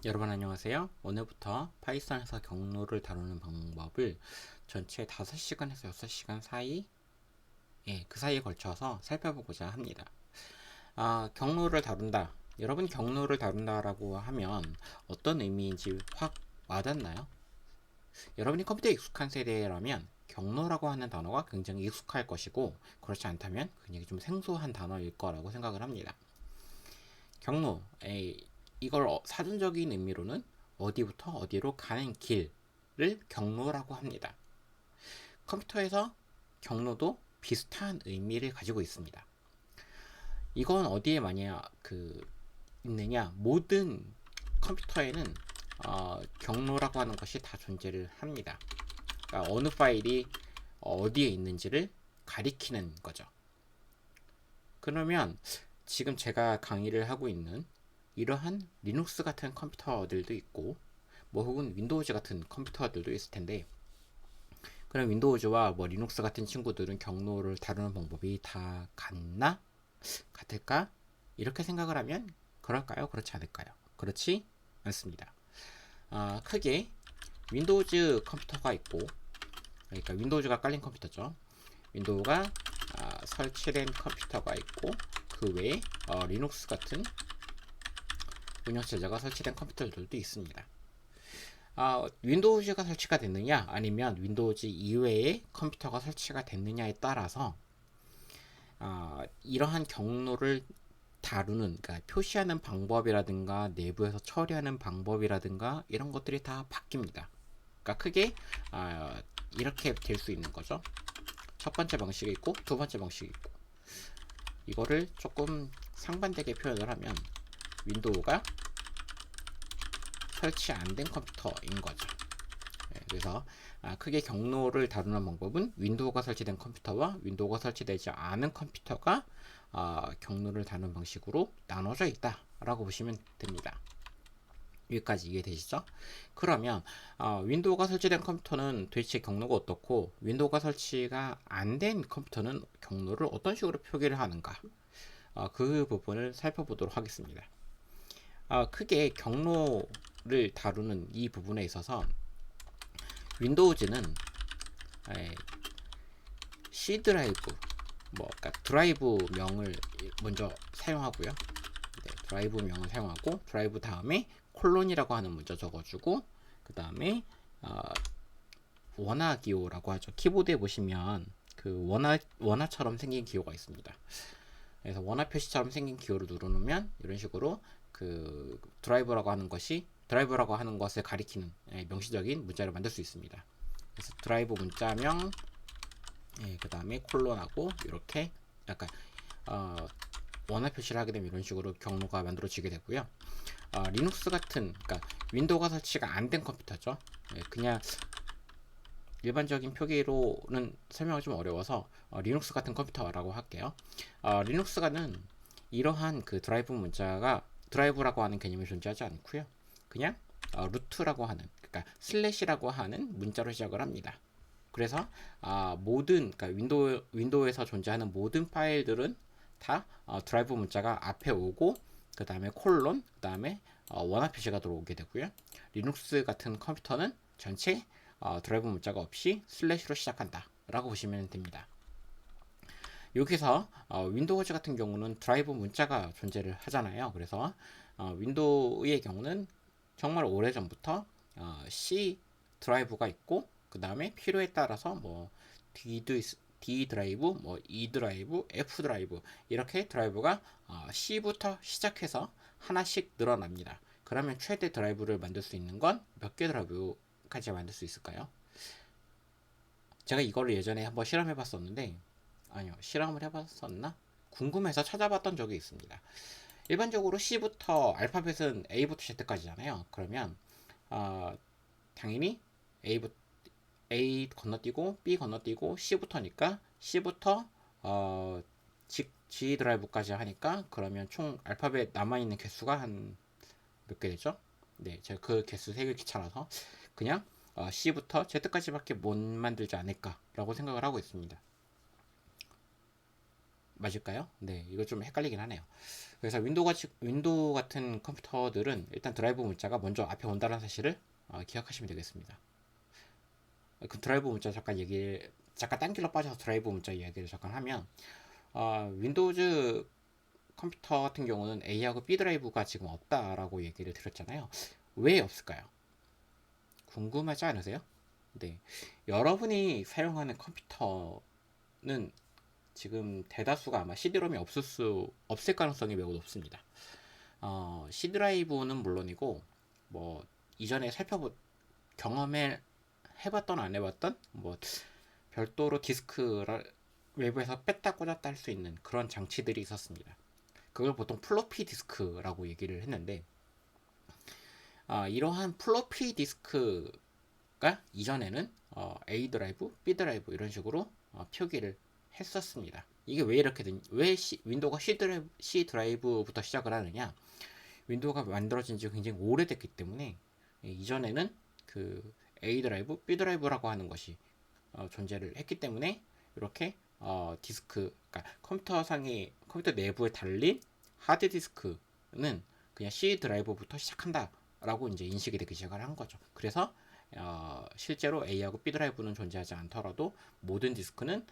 여러분 안녕하세요. 오늘부터 파이썬에서 경로를 다루는 방법을 전체 5시간에서 6시간 사이, 그 사이에 걸쳐서 살펴보고자 합니다. 경로를 다룬다. 여러분 경로를 다룬다라고 하면 어떤 의미인지 확 와닿나요? 여러분이 컴퓨터에 익숙한 세대라면 경로라고 하는 단어가 굉장히 익숙할 것이고, 그렇지 않다면 굉장히 좀 생소한 단어일 거라고 생각을 합니다. 경로, 이걸 사전적인 의미로는 어디부터 어디로 가는 길을 경로라고 합니다. 컴퓨터에서 경로도 비슷한 의미를 가지고 있습니다. 이건 어디에 많이 있느냐? 모든 컴퓨터에는 경로라고 하는 것이 다 존재를 합니다. 그러니까 어느 파일이 어디에 있는지를 가리키는 거죠. 그러면 지금 제가 강의를 하고 있는 이러한 리눅스 같은 컴퓨터들도 있고, 뭐 혹은 윈도우즈 같은 컴퓨터들도 있을 텐데, 그럼 윈도우즈와 뭐 리눅스 같은 친구들은 경로를 다루는 방법이 다 같나? 같을까? 이렇게 생각을 하면 그럴까요? 그렇지 않을까요? 그렇지 않습니다. 크게 윈도우즈 컴퓨터가 있고, 그러니까 윈도우즈가 깔린 컴퓨터죠. 윈도우가 설치된 컴퓨터가 있고, 그 외에 리눅스 같은 운영체제가 설치된 컴퓨터들도 있습니다. 윈도우즈가 설치가 됐느냐 아니면 윈도우즈 이외의 컴퓨터가 설치가 됐느냐에 따라서 이러한 경로를 다루는, 그러니까 표시하는 방법이라든가 내부에서 처리하는 방법이라든가 이런 것들이 다 바뀝니다. 그러니까 크게 이렇게 될 수 있는 거죠. 첫 번째 방식이 있고 두 번째 방식이 있고, 이거를 조금 상반되게 표현을 하면 윈도우가 설치 안 된 컴퓨터인 거죠. 그래서 크게 경로를 다루는 방법은 윈도우가 설치된 컴퓨터와 윈도우가 설치되지 않은 컴퓨터가 경로를 다루는 방식으로 나눠져 있다라고 보시면 됩니다. 여기까지 이해되시죠? 그러면 윈도우가 설치된 컴퓨터는 도대체 경로가 어떻고, 윈도우가 설치가 안 된 컴퓨터는 경로를 어떤 식으로 표기를 하는가, 그 부분을 살펴보도록 하겠습니다. 크게 경로를 다루는 이 부분에 있어서 윈도우즈는 C 드라이브, 그러니까 드라이브 명을 먼저 사용하고요. 드라이브 명을 사용하고, 드라이브 다음에 콜론이라고 하는 문자 적어주고, 그 다음에 원화 기호라고 하죠. 키보드에 보시면 그 원화처럼 생긴 기호가 있습니다. 그래서 원화 표시처럼 생긴 기호를 누르면 이런 식으로 그 드라이브라고 하는 것을 가리키는 명시적인 문자를 만들 수 있습니다. 그래서 드라이브 문자명, 그 다음에 콜론하고 이렇게 약간 원화 표시를 하게 되면 이런 식으로 경로가 만들어지게 되고요. 리눅스 같은, 그러니까 윈도우가 설치가 안 된 컴퓨터죠. 그냥 일반적인 표기로는 설명이 좀 어려워서 리눅스 같은 컴퓨터라고 할게요. 리눅스가는 이러한 그 드라이브 문자가 드라이브라고 하는 개념이 존재하지 않고요. 그냥 루트라고 하는, 그러니까 슬래시라고 하는 문자로 시작을 합니다. 그래서 그러니까 윈도우에서 존재하는 모든 파일들은 다 드라이브 문자가 앞에 오고, 그 다음에 콜론, 그 다음에 원화 표시가 들어오게 되고요. 리눅스 같은 컴퓨터는 전체 드라이브 문자가 없이 슬래시로 시작한다 라고 보시면 됩니다. 여기서 윈도우즈 같은 경우는 드라이브 문자가 존재를 하잖아요. 그래서 윈도우의 경우는 정말 오래전부터 C 드라이브가 있고, 그 다음에 필요에 따라서 뭐 D 드라이브, 뭐 E 드라이브, F 드라이브, 이렇게 드라이브가 C부터 시작해서 하나씩 늘어납니다. 그러면 최대 드라이브를 만들 수 있는 건 몇 개 드라이브까지 만들 수 있을까요? 제가 이거를 예전에 한번 실험해 봤었는데, 아니요, 실험을 해봤었나? 궁금해서 찾아봤던 적이 있습니다. 일반적으로 C부터 알파벳은 A부터 Z까지잖아요. 그러면 당연히 A 건너뛰고 B 건너뛰고 C부터니까 C부터 G 드라이브까지 하니까, 그러면 총 알파벳 남아있는 개수가 한 몇 개 되죠? 네, 제가 그 개수 세기 귀찮아서 그냥 C부터 Z까지밖에 못 만들지 않을까라고 생각을 하고 있습니다. 맞을까요? 네, 이거 좀 헷갈리긴 하네요. 그래서 윈도우 같은 컴퓨터들은 일단 드라이브 문자가 먼저 앞에 온다는 사실을 기억하시면 되겠습니다. 그 드라이브 문자 잠깐 딴 길로 빠져서 드라이브 문자 이야기를 잠깐 하면, 윈도우즈 컴퓨터 같은 경우는 A하고 B 드라이브가 지금 없다라고 얘기를 드렸잖아요. 왜 없을까요? 궁금하지 않으세요? 네. 여러분이 사용하는 컴퓨터는 지금 대다수가 아마 CD롬이 없을 가능성이 매우 높습니다. C 드라이브는 물론이고, 뭐, 이전에 경험을 해봤던 안 해봤던, 뭐, 별도로 디스크를 외부에서 뺐다 꽂았다 할 수 있는 그런 장치들이 있었습니다. 그걸 보통 플로피 디스크라고 얘기를 했는데, 이러한 플로피 디스크가 이전에는 A 드라이브, B 드라이브 이런 식으로 표기를 했었습니다. 이게 왜 이렇게 왜 윈도우가 C 드라이브부터 시작을 하느냐? 윈도우가 만들어진 지 굉장히 오래됐기 때문에 이전에는 그 A 드라이브, B 드라이브라고 하는 것이 존재를 했기 때문에 이렇게 그러니까 컴퓨터 내부에 달린 하드 디스크는 그냥 C 드라이브부터 시작한다라고 이제 인식이 되기 시작을 한 거죠. 그래서 실제로 A하고 B 드라이브는 존재하지 않더라도 모든 디스크는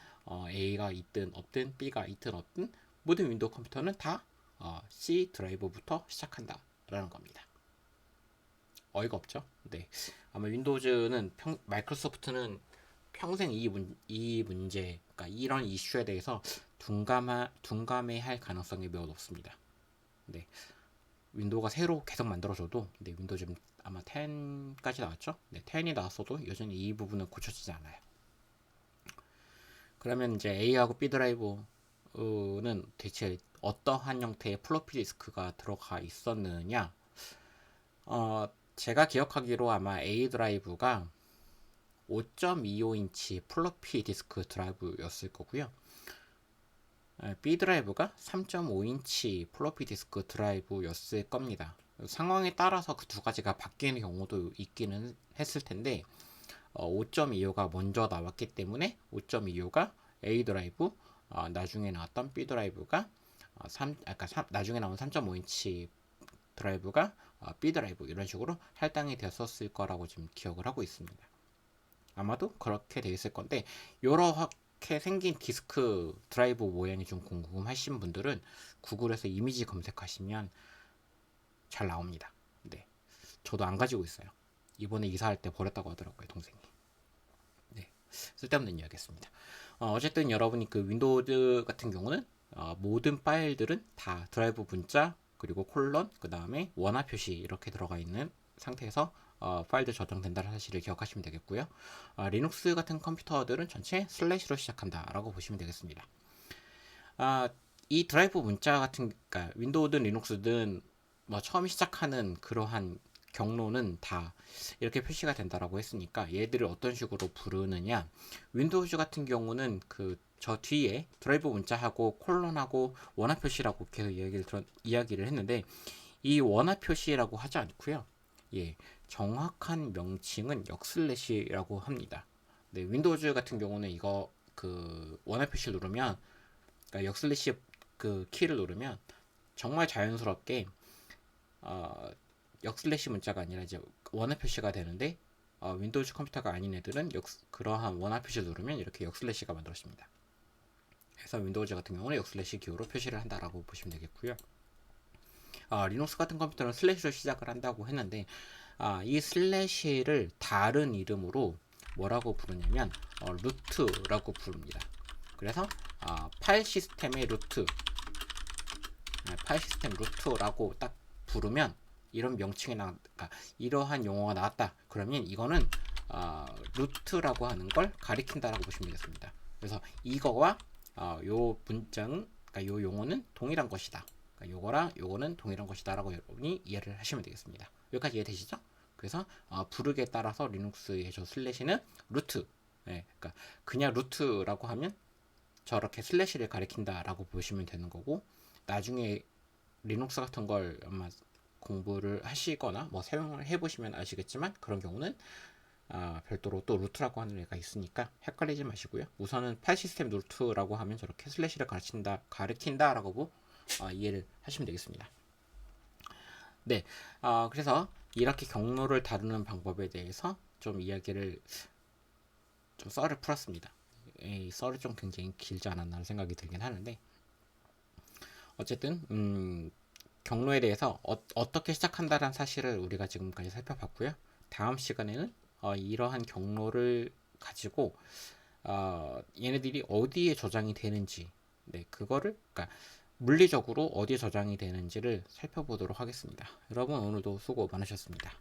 A가 있든 없든 B가 있든 없든 모든 윈도우 컴퓨터는 다 C 드라이브부터 시작한다라는 겁니다. 어이가 없죠? 네. 아마 마이크로소프트는 평생 이 문제, 그러니까 이런 이슈에 대해서 둔감해할 가능성이 매우 높습니다. 네. 윈도우가 새로 계속 만들어져도, 네, 윈도우 지금 아마 10까지 나왔죠? 네, 10이 나왔어도 여전히 이 부분은 고쳐지지 않아요. 그러면 이제 A하고 B 드라이브는 대체 어떠한 형태의 플로피 디스크가 들어가 있었느냐? 제가 기억하기로 아마 A 드라이브가 5.25인치 플로피 디스크 드라이브였을 거고요. B 드라이브가 3.5인치 플로피 디스크 드라이브였을 겁니다. 상황에 따라서 그 두 가지가 바뀌는 경우도 있기는 했을 텐데 5.25가 먼저 나왔기 때문에 5.25가 A 드라이브, 나중에 나왔던 B 드라이브가 나중에 나온 3.5인치 드라이브가 B 드라이브 이런 식으로 할당이 되었을 거라고 지금 기억을 하고 있습니다. 아마도 그렇게 되어 있을 건데 이렇게 생긴 디스크 드라이브 모양이 좀 궁금하신 분들은 구글에서 이미지 검색하시면 잘 나옵니다. 네, 저도 안 가지고 있어요. 이번에 이사할 때 버렸다고 하더라고요, 동생이. 네, 쓸데없는 이야기였습니다. 어쨌든 여러분이 그 윈도우즈 같은 경우는 모든 파일들은 다 드라이브 문자 그리고 콜론 그 다음에 원화 표시 이렇게 들어가 있는 상태에서 파일들 저장된다는 사실을 기억하시면 되겠고요. 리눅스 같은 컴퓨터들은 전체 슬래시로 시작한다라고 보시면 되겠습니다. 이 드라이브 문자 그러니까 윈도우든 리눅스든 뭐 처음 시작하는 그러한 경로는 다 이렇게 표시가 된다라고 했으니까 얘들을 어떤 식으로 부르느냐, 윈도우즈 같은 경우는 저 뒤에 드라이브 문자하고 콜론하고 원화 표시라고 계속 이야기를 했는데 이 원화 표시라고 하지 않고요. 예, 정확한 명칭은 역슬래시라고 합니다. 네, 윈도우즈 같은 경우는 이거 원화 표시를 누르면, 그러니까 역슬래시 키를 누르면 정말 자연스럽게 역슬래시 문자가 아니라 이제 원화 표시가 되는데 윈도우즈 컴퓨터가 아닌 애들은 그러한 원화 표시를 누르면 이렇게 역슬래시가 만들어집니다. 그래서 윈도우즈 같은 경우는 역슬래시 기호로 표시를 한다라고 보시면 되겠고요. 리눅스 같은 컴퓨터는 슬래시로 시작을 한다고 했는데 이 슬래시를 다른 이름으로 뭐라고 부르냐면 루트라고 부릅니다. 그래서 파일 시스템의 루트, 파일 시스템 루트라고 딱 부르면 이런 명칭이 그러니까 이러한 용어가 나왔다. 그러면 이거는 루트라고 하는 걸 가리킨다라고 보시면 되겠습니다. 그래서 이거와 요 문장, 그러니까 요 용어는 동일한 것이다. 그러니까 요거랑 요거는 동일한 것이다라고 여러분이 이해를 하시면 되겠습니다. 여기까지 이해되시죠? 그래서 부르기에 따라서 리눅스의 저 슬래시는 루트, 그러니까 그냥 루트라고 하면 저렇게 슬래시를 가리킨다라고 보시면 되는 거고, 나중에 리눅스 같은 걸 아마 공부를 하시거나 뭐 사용을 해보시면 아시겠지만 그런 경우는 별도로 또 루트라고 하는 애가 있으니까 헷갈리지 마시고요. 우선은 파일 시스템 루트라고 하면 저렇게 슬래시를 가리킨다라고 이해를 하시면 되겠습니다. 네, 그래서 이렇게 경로를 다루는 방법에 대해서 좀 이야기를 좀 썰을 풀었습니다. 이 썰이 좀 굉장히 길지 않았나 하는 생각이 들긴 하는데 어쨌든 경로에 대해서 어떻게 시작한다는 사실을 우리가 지금까지 살펴봤고요. 다음 시간에는 이러한 경로를 가지고 얘네들이 어디에 저장이 되는지, 네, 그거를 그러니까 물리적으로 어디에 저장이 되는지를 살펴보도록 하겠습니다. 여러분 오늘도 수고 많으셨습니다.